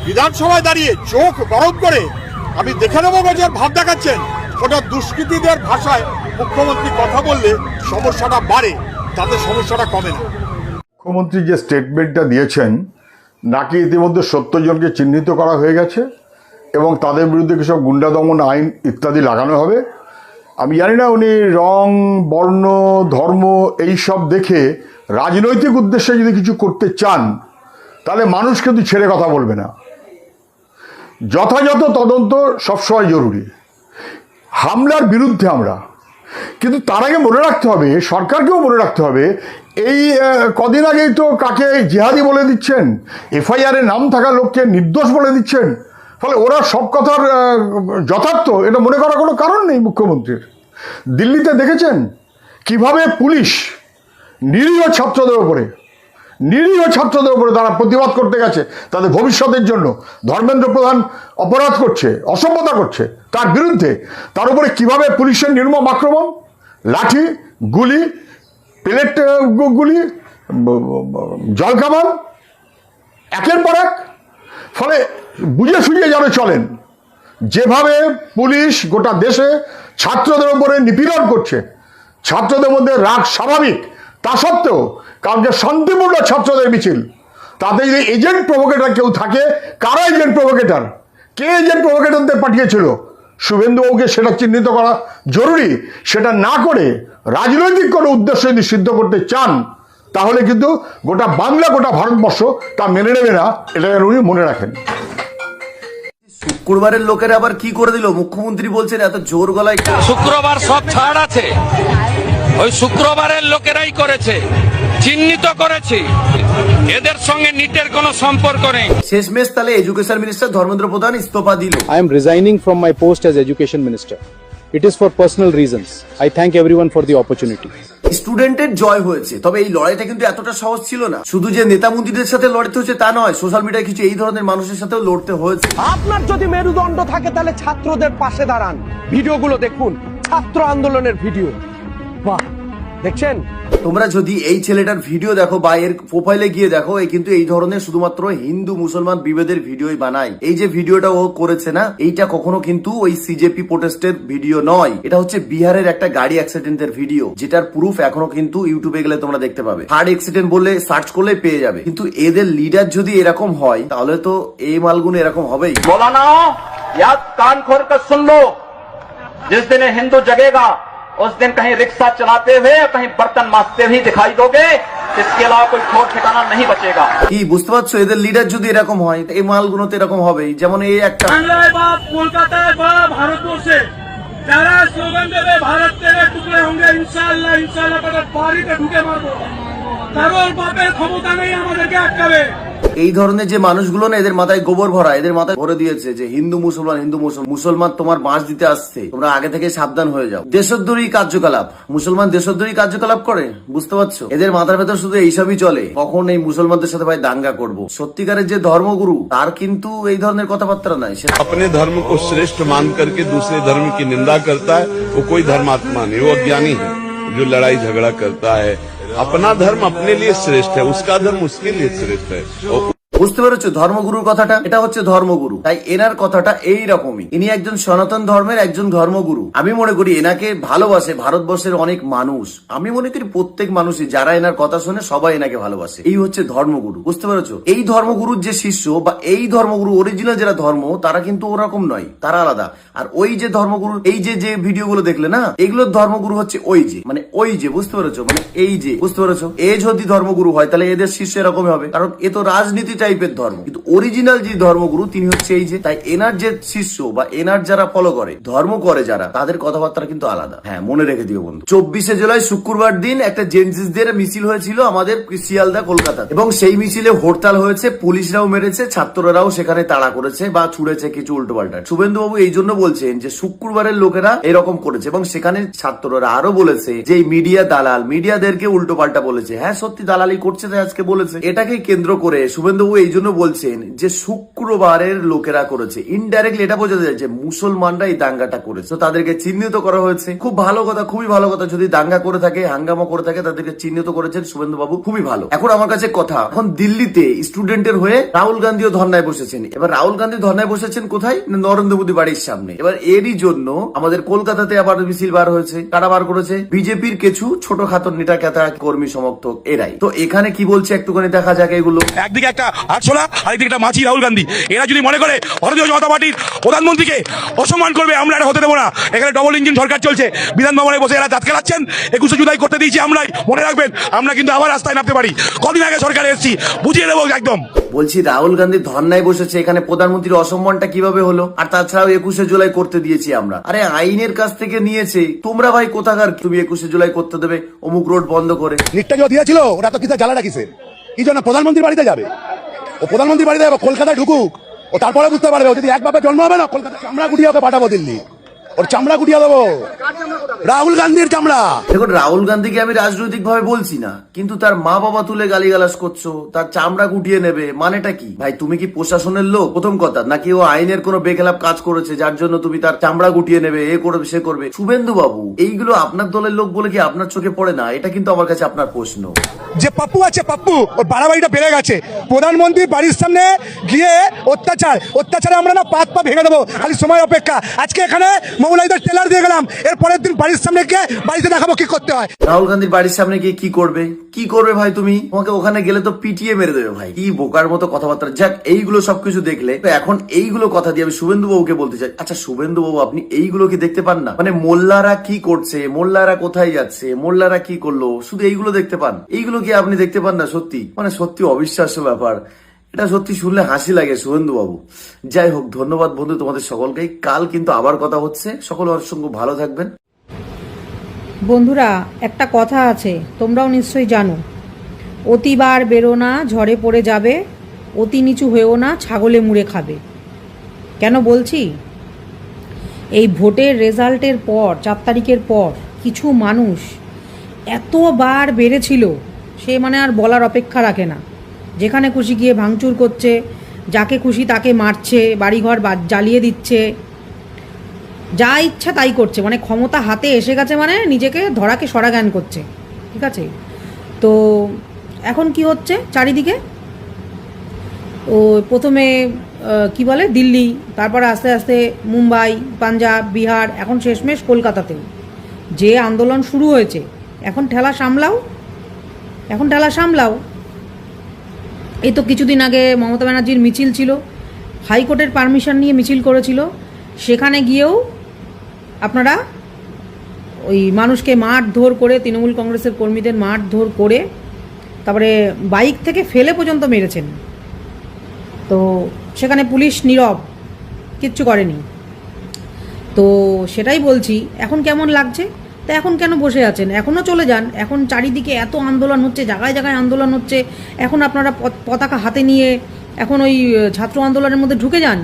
বিধানসভায় দাঁড়িয়ে চোখ গরম করে আমি দেখে নেবো গজের ভাব দেখাচ্ছেন, ওটা দুষ্কৃতীদের ভাষায় মুখ্যমন্ত্রী কথা বললে সমস্যাটা বাড়ে, তাতে সমস্যাটা কমে না। মুখ্যমন্ত্রী যে স্টেটমেন্টটা দিয়েছেন, নাকি ইতিমধ্যে 70 জনকে চিহ্নিত করা হয়ে গেছে এবং তাদের বিরুদ্ধে কিসব গুন্ডা দমন আইন ইত্যাদি লাগানো হবে। আমি জানি না উনি রং, বর্ণ, ধর্ম এইসব দেখে রাজনৈতিক উদ্দেশ্যে যদি কিছু করতে চান, তাহলে মানুষ কিন্তু ছেড়ে কথা বলবে না। যথাযথ তদন্ত সবসময় জরুরি। হামলার বিরুদ্ধে আমরা, কিন্তু তার আগে মনে রাখতে হবে, সরকারকেও মনে রাখতে হবে, এই কদিন আগেই তো কাকে জিহাদি বলে দিচ্ছেন, এফআইআরে নাম থাকা লোককে নির্দোষ বলে দিচ্ছেন। ফলে ওরা সব কথার যথার্থ এটা মনে করার কোনো কারণ নেই মুখ্যমন্ত্রীর। দিল্লিতে দেখেছেন কিভাবে পুলিশ নিরীহ ছাত্রদের উপরে তারা প্রতিবাদ করতে গেছে, তাদের ভবিষ্যতের জন্য। ধর্মেন্দ্র প্রধান অপরাধ করছে, অসভ্যতা করছে, তার বিরুদ্ধে তার উপরে কিভাবে পুলিশের নির্মম আক্রমণ, লাঠি, গুলি, পেলেট গুলি, জলকামান, একের পর এক। ফলে বুঝে সুঝিয়ে যেন চলেন। যেভাবে পুলিশ গোটা দেশে ছাত্রদের উপরে নিপীড়ন করছে, ছাত্রদের মধ্যে রাগ স্বাভাবিক, তা সত্ত্বেও কালকে শান্তিপূর্ণ ছাত্রদের মিছিল, তাতে যদি এজেন্ট প্রভোকেটর কেউ থাকে, কারা এজেন্ট প্রভোকেটর, কে এজেন্ট প্রভোকেটরদের পাঠিয়েছিল, শুভেন্দুবাবুকে সেটা চিহ্নিত করা জরুরি। সেটা না করে রাজনৈতিক কোনো উদ্দেশ্য যদি সিদ্ধ করতে চান, তাহলে কিন্তু গোটা বাংলা, গোটা ভারতবর্ষ তা মেনে নেবে না। এটা উনি মনে রাখেন। শুক্রবারের লোকেরা আবার কি করে দিল? মুখ্যমন্ত্রী বলছেন এত জোর গলায়, শুক্রবার সব ছাড় আছে, ওই শুক্রবারের লোকেরাই করেছে, চিহ্নিত করেছি, এদের সঙ্গে নিটের কোনো সম্পর্ক নেই। শেষমেশ তাহলে এডুকেশন মিনিস্টার ধর্মেন্দ্র প্রধান ইস্তফা দিল। I am resigning from my post as education minister. It is for personal reasons. I thank everyone for the opportunity. স্টুডেন্টের জয় হয়েছে, তবে এই লড়াইটা কিন্তু এতটা সহজ ছিল না। শুধু যে নেতা মন্ত্রীদের সাথে লড়তে হচ্ছে তা নয়, সোশ্যাল মিডিয়ায় কিছু এই ধরনের মানুষের সাথেও লড়তে হয়েছে। আপনার যদি মেরুদণ্ড থাকে তাহলে ছাত্রদের পাশে দাঁড়ান, ভিডিওগুলো দেখুন, ছাত্র আন্দোলনের ভিডিও। বাহ, দেখছেন? তোমরা যদি এই ছেলেটার ভিডিও দেখো বা এর প্রোফাইলে গিয়ে দেখো, এই কিন্তু এই ধরনের শুধুমাত্র হিন্দু মুসলমান বিভেদের ভিডিওই বানায়। এই যে ভিডিওটা ও করেছে না, এইটা কখনো কিন্তু ওই সিজেপি প্রোটেস্টের ভিডিও নয়। এটা হচ্ছে বিহারের একটা গাড়ি অ্যাক্সিডেন্টের ভিডিও, যেটার প্রুফ এখনো কিন্তু ইউটিউবে গেলে তোমরা দেখতে পাবে। হার্ড অ্যাক্সিডেন্ট বলে সার্চ করলে পেয়ে যাবে। কিন্তু এদের লিডার যদি এরকম হয়, তাহলে তো এই মালগুলো এরকম হবেই। मौलाना याद कान खोल कर सुन लो, जिस दिन हिंदू जगेगा उस दिन कहीं रिक्शा चलाते हुए कहीं बर्तन मांजते हुए दिखाई दोगे, इसके अलावा कोई ठोर ठिकाना नहीं बचेगा। কি বুঝতে পারছো? এদের লিডার যদি এরকম হয়, এই মালগুলো তো এরকম হবেই। যেমন এই একটা বাংলায় বা কলকাতায় বা ভারতবর্ষে যারা স্লোগান দেবে ভারত তেরে টুকরে হোঙ্গে ইনশাআল্লাহ ইনশাআল্লাহ, তাদের বাড়িতে ঢুকে মারবো, কারোর বাপের ক্ষমতা নেই আমাদেরকে আটকাবে। এই ধরনের যে মানুষগুলো না, এদের মাথায় গোবর ভরা, এদের মাথায় ভরে দিয়েছে যে হিন্দু মুসলমান, হিন্দু মুসলমান তোমার বাঁশ দিতে আসছে, তোমরা আগে থেকে সাবধান হয়ে যাও। দেশদ্রোহী কার্যকলাপ, মুসলমান দেশদ্রোহী কার্যকলাপ করে, বুঝতে পারছো? এদের মাথার ভেতর শুধু এইসবই চলে, কখন এই মুসলমানদের সাথে ভাই দাঙ্গা করবো। সত্যিকারের যে ধর্মগুরু, তার কিন্তু এই ধরনের কথাবার্তা নাই। সে अपने धर्म को श्रेष्ठ मान करके दूसरे धर्म की निंदा करता है, वो कोई धर्मात्मा नहीं, वो अज्ञानी है जो लड़ाई झगड़ा करता है। अपना धर्म अपने लिए श्रेष्ठ है, उसका धर्म उसके लिए श्रेष्ठ है। বুঝতে পেরেছো ধর্মগুরুর কথাটা? এটা হচ্ছে ধর্মগুরু, তাই এনার কথাটা এই রকমই। ইনি একজন সনাতন ধর্মের একজন ধর্মগুরু। আমি মনে করি এনাকে ভালোবাসে ভারতবর্ষের অনেক মানুষ। আমি মনে করি প্রত্যেক মানুষই যারা এনার কথা শুনে সবাই এনাকে ভালোবাসে। এই হচ্ছে ধর্মগুরু, বুঝতে পেরেছো? এই ধর্মগুরুর যে শিষ্য বা এই ধর্মগুরু অরিজিনাল যারা ধর্ম, তারা কিন্তু ওরকম নয়, তারা আলাদা। আর ওই যে ধর্মগুরু, এই যে যে ভিডিওগুলো দেখলে না, এগুলোর ধর্মগুরু হচ্ছে ওই যে, মানে ওই যে, বুঝতে পেরেছো? মানে এই যে, বুঝতে পেরেছো? এ যদি ধর্মগুরু হয়, তাহলে এদের শিষ্য এরকমই হবে, কারণ এ তো রাজনীতি টাইপের ধর্ম। কিন্তু অরিজিনাল যে ধর্মগুরু, তিনি হচ্ছে এই যে। তাই এনার যে শিষ্য বা এনার যারা ফলো করে, ধর্ম করে যারা, তাদের কথাবার্তা কিন্তু আলাদা। হ্যাঁ, মনে রেখে দিও বন্ধু। 24শে জুলাই শুক্রবার দিন একটা জেনজিসদের মিছিল হয়েছিল আমাদের শিয়ালদা কলকাতা, এবং সেই মিছিলে হরতাল হয়েছে, পুলিশরাও মেরেছে, ছাত্ররাও সেখানে তাড়া করেছে বা ছুড়েছে কিছু উল্টো পাল্টা। শুভেন্দু বাবু এই জন্য বলছেন যে শুক্রবারের লোকেরা এরকম করেছে, এবং সেখানে ছাত্ররা আরো বলেছে যে মিডিয়া দালাল, মিডিয়াদেরকে উল্টো পাল্টা বলেছে। হ্যাঁ, সত্যি দালালি করছে, তাই আজকে বলেছে। এটাকে কেন্দ্র করে শুভেন্দু বাবু এই জন্য বলছেন যে শুক্রবারের লোকেরা করেছে, ইনডাইরেক্টলি এটা বোঝা যায় যে মুসলমানরা এই দাঙ্গাটা করেছে, তো তাদেরকে চিহ্নিত করা হয়েছে। খুব ভালো কথা, খুবই ভালো কথা। যদি দাঙ্গা করে থাকে, হাঙ্গামা করে থাকে, তাদেরকে চিহ্নিত করেছেন শুভেন্দু বাবু, খুবই ভালো। এখন আমার কাছে কথা, এখন দিল্লিতে স্টুডেন্টের হয়ে রাহুল গান্ধীও ধর্নায় বসেছেন। এবার রাহুল গান্ধী ধর্নায় বসেছেন কোথায়? না, নরেন্দ্র মোদী বাড়ির সামনে। এবার এরই জন্য আমাদের কলকাতাতে আবার মিছিল বার হয়েছে। কারা বার করেছে? বিজেপির কিছু ছোটখাটো নেতা কেতা কর্মী সমর্থক এরাই। তো এখানে কি বলছে একটুখানি দেখা যাক এগুলো। একদিকে একটা আটশোলা, আরেকদিকে একটা মাছি রাহুল গান্ধী। এরা যদি মনে করে ভারতীয় জনতা পার্টির প্রধানমন্ত্রীকে অসম্মান করবে, আমরা এটা হতে দেবো না। এখানে ডবল ইঞ্জিন সরকার চলছে, বিধান ভবনে বসে এরা দাঁত খেলাচ্ছেন। 21শে জুলাই করতে দিয়েছি আমরাই, মনে রাখবেন। আমরা কিন্তু আবার রাস্তায় নামতে পারি। কদিন আগে সরকারে এসেছি, বুঝিয়ে দেবো একদম। বলছি রাহুল গান্ধী ধর্নায় বসেছে, এখানে প্রধানমন্ত্রীর অসম্মানটা কিভাবে হলো? আর তাছাড়াও 21শে জুলাই করতে দিয়েছি আমরা। আরে আইনের কাছ থেকে নিয়েছে, তোমরা ভাই কোথাকার? তুমি 21শে জুলাই করতে দেবে অমুক রোড বন্ধ করে? লিটটা যে দিয়েছিল ওটা তো কিসের জ্বালাটা কিসের? কি জন্য প্রধানমন্ত্রীর বাড়িতে যাবে? ও প্রধানমন্ত্রীর বাড়িতে যাবে, কলকাতায় ঢুকুক, ও তারপরে বুঝতে পারবে। ও যদি এক বাপে জন্ম হবে না, কলকাতায় চামড়া গুটিয়ে ওকে পাঠাবো দিল্লি, ওর চামড়া গুটিয়ে দেবো, রাহুল গান্ধীর চামড়া। দেখুন, রাহুল গান্ধীকে আমি রাজনৈতিক ভাবে বলছি না, কিন্তু তার মা বাবা তুলে গালিগালাজ করছো, তার চামড়া গুটিয়ে নেবে, মানেটা কি ভাই? তুমি কি প্রশাসনের লোক প্রথম কথা, নাকি ও আইনের কোনো বেখেলাপ কাজ করেছে যার জন্য তুমি তার চামড়া গুটিয়ে নেবে, এ করবে সে করবে? শুভেন্দু বাবু, এইগুলো আপনার দলের লোক বলে কি আপনার চোখে পড়ে না? এটা কিন্তু আমার কাছে আপনার প্রশ্ন। যে পাপ্পু আছে, পাপ্পু ওর বাড়াবাড়িটা বেড়ে গেছে। প্রধানমন্ত্রীর বাড়ির সামনে গিয়ে অত্যাচারে আমরা না পাত পা ভেঙে দেবো, খালি সময় অপেক্ষা। আজকে এখানে মোগলাইদের টেলার দিয়ে গেলাম, এর পরের দিন বাড়ির সামনে গিয়ে বাড়িতে দেখাবো কি করতে হয়। রাহুল গান্ধীর বাড়ির সামনে গিয়ে কি করবে? কি করবে ভাই তুমি? তোমাকে ওখানে গেলে তো পিটিয়ে মেরে দেবে ভাই। কি বোকার মতো কথাবার্তা। যাক, এইগুলো সবকিছু দেখলে তো এখন এইগুলো কথা দিয়ে আমি শুভেন্দু বাবুকে বলতে চাই, আচ্ছা শুভেন্দু বাবু, আপনি এইগুলো কি দেখতে পান না? মানে মোল্লারা কি করছে, মোল্লারা কোথায় যাচ্ছে, মোল্লারা কি করলো, শুধু এইগুলো দেখতে পান? এইগুলো কি আপনি দেখতে পান না? সত্যি মানে সত্যি অবিশ্বাস্য ব্যাপার। এটা সত্যি শুনলে হাসি লাগে শুভেন্দু বাবু। যাই হোক, ধন্যবাদ বন্ধু তোমাদের সকলকেই। কাল কিন্তু আবার কথা হচ্ছে। সকল সঙ্গে ভালো থাকবেন বন্ধুরা। একটা কথা আছে, তোমরাও নিশ্চয়ই জানো, অতিবার বেরো না, ঝড়ে পড়ে যাবে, অতি নিচু হয়েও না, ছাগলে মুড়ে খাবে। কেন বলছি? এই ভোটের রেজাল্টের পর, 4 তারিখের পর কিছু মানুষ এতবার বেড়েছিল, সে মানে আর বলার অপেক্ষা রাখে না। যেখানে খুশি গিয়ে ভাঙচুর করছে, যাকে খুশি তাকে মারছে, বাড়িঘর জ্বালিয়ে দিচ্ছে, যা ইচ্ছা তাই করছে। মানে ক্ষমতা হাতে এসে গেছে, মানে নিজেকে ধরাকে সরা জ্ঞান করছে। ঠিক আছে? তো এখন কি হচ্ছে চারিদিকে? ও প্রথমে কি বলে দিল্লি, তারপরে আস্তে আস্তে মুম্বাই, পাঞ্জাব, বিহার, এখন শেষমেশ কলকাতাতেও যে আন্দোলন শুরু হয়েছে। এখন ঠেলা সামলাও। এই তো কিছুদিন আগে মমতা ব্যানার্জির মিছিল ছিল, হাইকোর্টের পারমিশন নিয়ে মিছিল করেছিল। সেখানে গিয়েও আপনারা ওই মানুষকে মারধর করে, তৃণমূল কংগ্রেসের কর্মীদের মারধর করে, তারপরে বাইক থেকে ফেলে পর্যন্ত মেরেছেন। তো সেখানে পুলিশ নীরব, কিচ্ছু করেনি। তো সেটাই বলছি, এখন কেমন লাগছে? তো এখন কেন বসে আছেন? এখনও চলে যান। এখন চারিদিকে এত আন্দোলন হচ্ছে, জায়গায় জায়গায় আন্দোলন হচ্ছে। এখন আপনারা পতাকা হাতে নিয়ে এখন ওই ছাত্র আন্দোলনের মধ্যে ঢুকে যান।